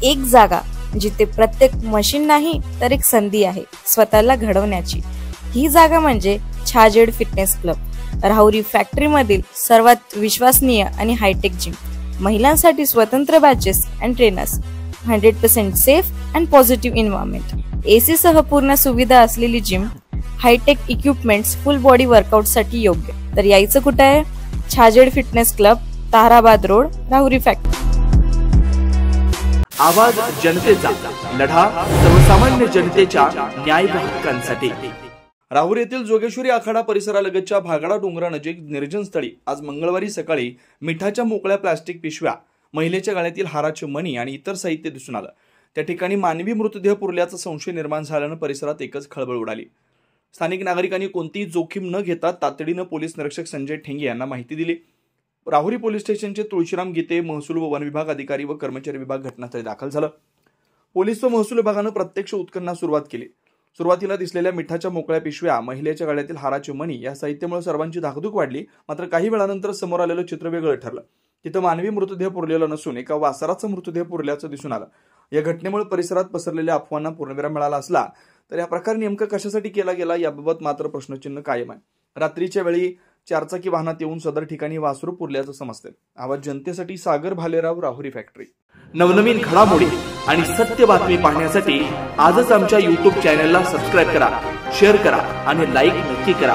एक जागा जिथे प्रत्येक मशीन नाही तर एक संधी आहे स्वतःला घडवण्याची। ही जागा म्हणजे Chhajed fitness club, Rahuri factory मधील सर्वात विश्वसनीय आणि हायटेक जिम। महिलांसाठी स्वतंत्र batches and trainers, 100% safe and positive environment, AC सह पूर्ण सुविधा असलेली gym, hi tech equipments, full body workout साठी योग्य। तर यायचं कुठे आहे? Chhajed fitness club, Tarabad road, Rahuri factory. आवाज जनतेचा, लढा सर्वसामान्य जनतेच्या न्याय व हक्कांसाठी। राहुरी येथील जोगेश्वरी आखाडा परिसरालगतच्या भागडा डोंगरानजीक निर्जन स्थळी आज मंगळवारी सकाळी मिठाच्या मोकळ्या प्लास्टिक पिशव्या, महिलेच्या गळ्यातील हाराचे मणी आणि इतर साहित्य दिसून आलं। त्या ठिकाणी मानवी मृतदेह पुरल्याचा संशय निर्माण झाल्यानं परिसरात एकच खळबळ उडाली। स्थानिक नागरिकांनी कोणतीही जोखीम न घेता तातडीनं पोलीस निरीक्षक संजय ठेंगे यांना माहिती दिली। राहुरी पोलीस स्टेशनचे तुळशीराम गीते, महसूल व वन विभाग अधिकारी व कर्मचारी विभाग घटनास्थळी दाखल झालं। पोलीस व महसूल विभागानं प्रत्यक्ष उत्खननास सुरुवात केली। सुरुवातीला दिसलेल्या मिठाच्या मोकळ्या पिशव्या, महिलेच्या गळ्यातील हाराचे मणी या साहित्यामुळे सर्वांची धाकधूक वाढली। मात्र काही वेळानंतर समोर आलेलं चित्र वेगळं ठरलं। तिथं मानवी मृतदेह पुरलेला नसून एका वासराचा मृतदेह पुरल्याचं दिसून आलं। या घटनेमुळे परिसरात पसरलेल्या अफवांना पूर्णविराम मिळाला असला तर या प्रकार नेमका कशासाठी केला गेला याबाबत मात्र प्रश्नचिन्ह कायम आहे। रात्रीच्या वेळी चारचाकी वाहनात येऊन सदर ठिकाणी वासरू पुरल्याचं समजते। आवाज जनतेसाठी सागर भालेराव, राहुरी फॅक्टरी। नवनवीन घडामोडी आणि सत्य बातमी पाहण्यासाठी आजच आमच्या YouTube चॅनलला सबस्क्राइब करा, शेअर करा आणि लाईक नक्की करा।